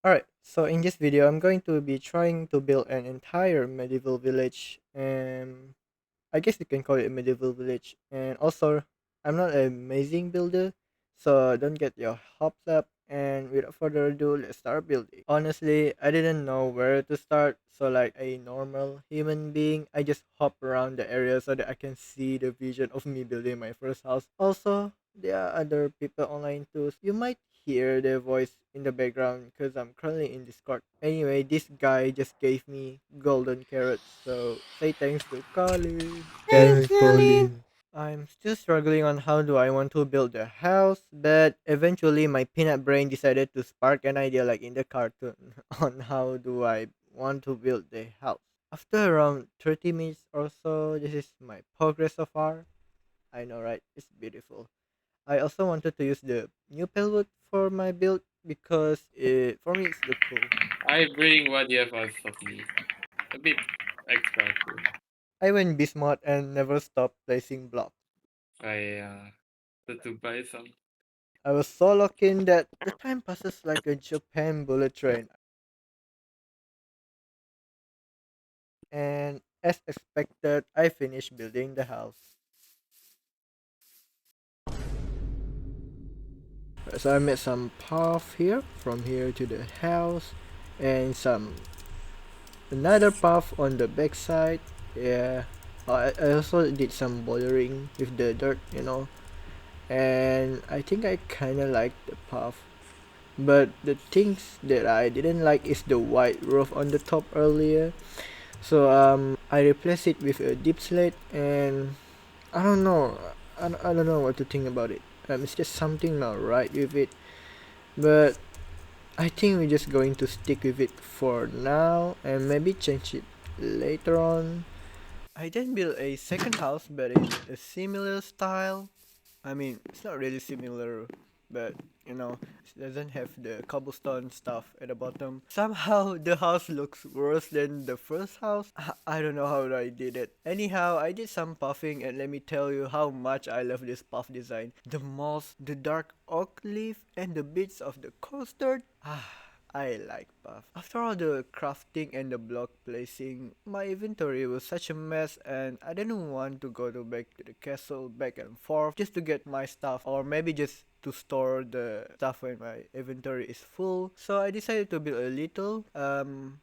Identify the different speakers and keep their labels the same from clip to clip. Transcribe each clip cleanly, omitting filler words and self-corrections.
Speaker 1: Alright, so in this video, I'm going to be trying to build an entire medieval village, and I guess you can call it a medieval village. And also, I'm not an amazing builder, so don't get your hopes up. And without further ado, let's start building. Honestly, I didn't know where to start, so like a normal human being, I just hop around the area so that I can see the vision of me building my first house. Also, there are other people online too. You might hear their voice in the background because I'm currently in Discord. Anyway, this guy just gave me golden carrots, so say thanks to Colin.
Speaker 2: Thanks, Colin.
Speaker 1: I'm still struggling on how do I want to build the house, but eventually my peanut brain decided to spark an idea like in the cartoon on how do I want to build the house. After around 30 minutes or so, this is my progress so far. I know, right? It's beautiful. I also wanted to use the new plywood for my build because for me it's look cool.
Speaker 2: I bring what you have asked of me. A bit extra too.
Speaker 1: I went Bismuth and never stopped placing blocks.
Speaker 2: I had to buy some.
Speaker 1: I was so locked in that the time passes like a Japan bullet train. And as expected, I finished building the house. So I made some path here, from here to the house, and some another path on the backside. Yeah, I also did some bouldering with the dirt, and I think I kind of like the path. But the things that I didn't like is the white roof on the top earlier. So I replaced it with a deep slate, and I don't know. I don't know what to think about it. It's just something not right with it. But I think we're just going to stick with it for now and maybe change it later on. I then built a second house, but in a similar style. I mean, it's not really similar, but it doesn't have the cobblestone stuff at the bottom. Somehow, the house looks worse than the first house. I don't know how I did it. Anyhow, I did some puffing, and let me tell you how much I love this puff design. The moss, the dark oak leaf, and the bits of the custard. I like puff. After all the crafting and the block placing, my inventory was such a mess and I didn't want to go back to the castle back and forth just to get my stuff or maybe just to store the stuff when my inventory is full. So I decided to build a little,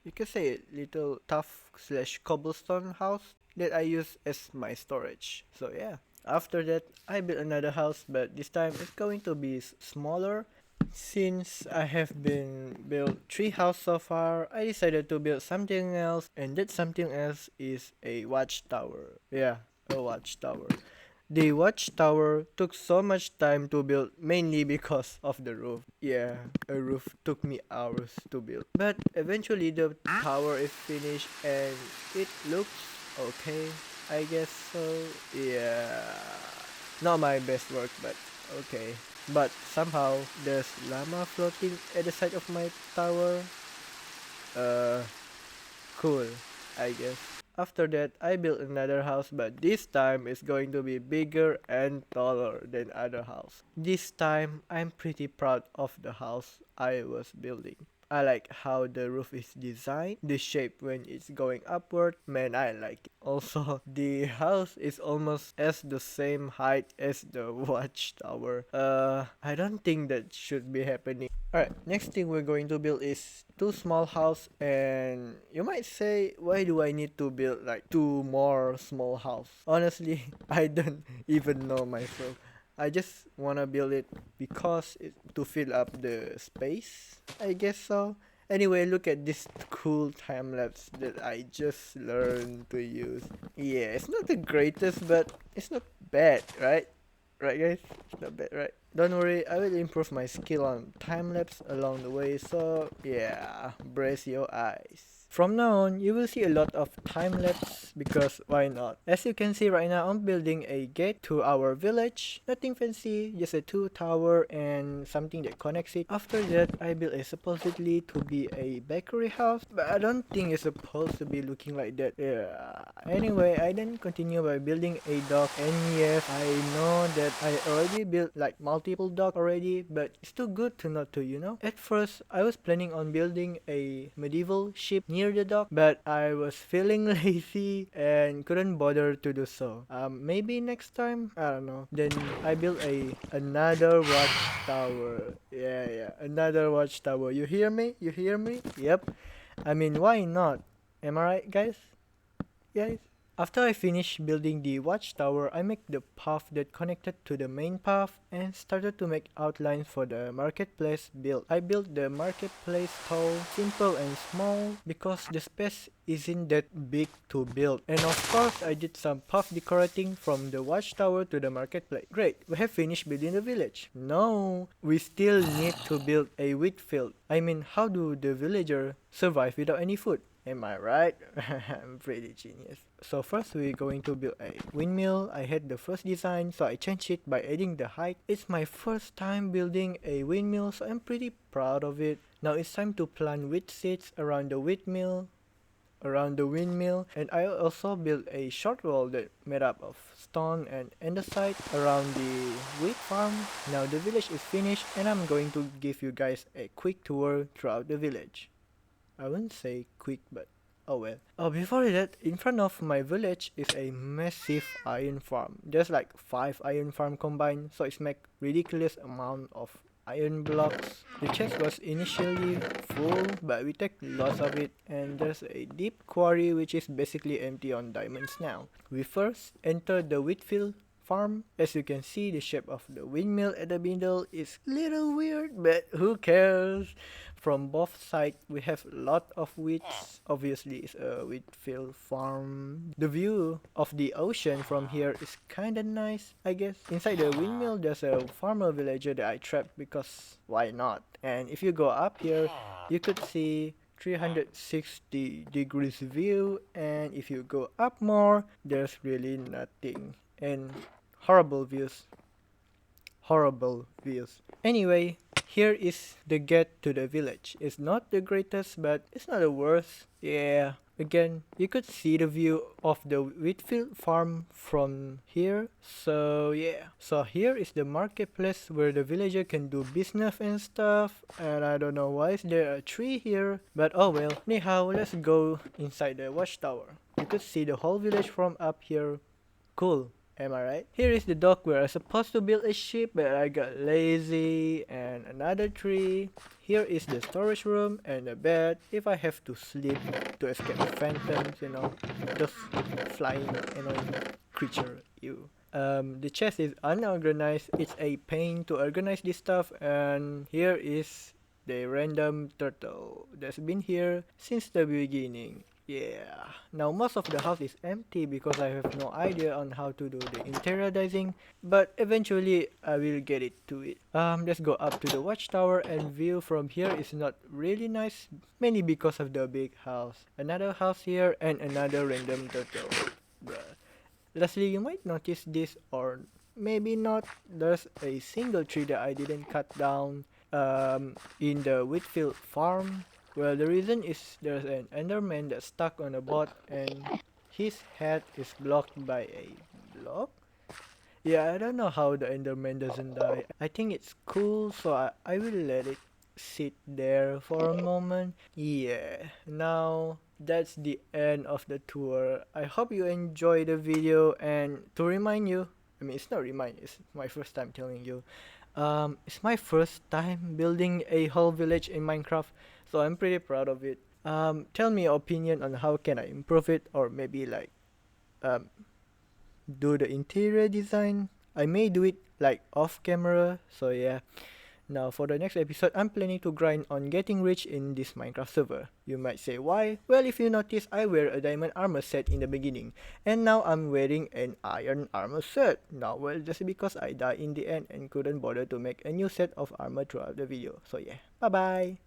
Speaker 1: you can say a little tough slash cobblestone house that I use as my storage. So yeah. After that, I built another house, but this time it's going to be smaller. Since I have been built 3 houses so far, I decided to build something else, and that something else is a watchtower. Yeah, a watchtower. The watchtower took so much time to build mainly because of the roof. Yeah, a roof took me hours to build. But eventually the tower is finished and it looks okay, I guess so. Yeah. Not my best work, but okay. But somehow there's llama floating at the side of my tower. Uh, cool, I guess. After that, I built another house, but this time it's going to be bigger and taller than other house. This time, I'm pretty proud of the house I was building. I like how the roof is designed, the shape when it's going upward. Man, I like it. Also, the house is almost as the same height as the watchtower. I don't think that should be happening. Alright, next thing we're going to build is 2 small house, and you might say, why do I need to build like 2 more small house? Honestly, I don't even know myself. I just wanna build it because to fill up the space, I guess so. Anyway, look at this cool time lapse that I just learned to use. Yeah, it's not the greatest, but it's not bad, right? Right, guys? It's not bad, right? Don't worry, I will improve my skill on time lapse along the way, so yeah, brace your eyes. From now on, you will see a lot of time lapse because why not? As you can see right now, I'm building a gate to our village. Nothing fancy, just a 2 tower and something that connects it. After that, I built a supposedly to be a bakery house, but I don't think it's supposed to be looking like that. Yeah. Anyway, I then continue by building a dock, and yes, I know that I already built like multiple dock already, but it's too good to not to, you know? At first, I was planning on building a medieval ship near the dock, but I was feeling lazy and couldn't bother to do so. Maybe next time, I don't know. Then I built another watchtower. Yeah, another watchtower. You hear me? You hear me? Yep. I mean, why not? Am I right, guys? Guys? After I finished building the watchtower, I make the path that connected to the main path and started to make outlines for the marketplace build. I built the marketplace hall simple and small because the space isn't that big to build. And of course, I did some path decorating from the watchtower to the marketplace. Great, we have finished building the village. No, we still need to build a wheat field. I mean, how do the villager survive without any food? Am I right? I'm pretty genius. So first we're going to build a windmill. I had the first design, so I changed it by adding the height. It's my first time building a windmill, so I'm pretty proud of it. Now it's time to plant wheat seeds around the windmill. And I also built a short wall that made up of stone and andesite around the wheat farm. Now the village is finished and I'm going to give you guys a quick tour throughout the village. I wouldn't say quick, but oh well. Oh, before that, in front of my village is a massive iron farm. There's like 5 iron farm combined, so it's make ridiculous amount of iron blocks. The chest was initially full, but we take lots of it, and there's a deep quarry which is basically empty on diamonds now. We first enter the wheatfield farm. As you can see, the shape of the windmill at the middle is little weird, but who cares? From both sides, we have a lot of wheats. Obviously, it's a wheat field farm. The view of the ocean from here is kinda nice, I guess. Inside the windmill, there's a farmer villager that I trapped because why not? And if you go up here, you could see 360 degrees view, and if you go up more, there's really nothing. And horrible views. Anyway, here is the gate to the village. It's not the greatest, but it's not the worst. Yeah. Again, you could see the view of the wheatfield farm from here. So yeah. So here is the marketplace where the villager can do business and stuff. And I don't know why is there a tree here. But oh well. Anyhow, let's go inside the watchtower. You could see the whole village from up here. Cool. Am I right? Here is the dock where I was supposed to build a ship, but I got lazy, and another tree. Here is the storage room and a bed if I have to sleep to escape phantoms, you know, those flying annoying creature. The chest is unorganized. It's a pain to organize this stuff, and here is the random turtle that's been here since the beginning. Yeah, now most of the house is empty because I have no idea on how to do the interior design, but eventually I will get it to it. Let's go up to the watchtower, and view from here is not really nice, mainly because of the big house. Another house here and another random turtle. Bruh. Lastly, you might notice this or maybe not. There's a single tree that I didn't cut down in the wheatfield farm. Well, the reason is there's an Enderman that's stuck on a bot and his head is blocked by a block? Yeah, I don't know how the Enderman doesn't die. I think it's cool, so I will let it sit there for a moment. Yeah, now that's the end of the tour. I hope you enjoyed the video, and to remind you, I mean, it's not remind, it's my first time telling you. It's my first time building a whole village in Minecraft, so I'm pretty proud of it. Tell me your opinion on how can I improve it, or maybe like do the interior design. I may do it like off camera, so yeah. Now for the next episode, I'm planning to grind on getting rich in this Minecraft server. You might say why? Well, if you notice, I wear a diamond armor set in the beginning, and now I'm wearing an iron armor set. Now well, just because I died in the end and couldn't bother to make a new set of armor throughout the video. So yeah, bye bye!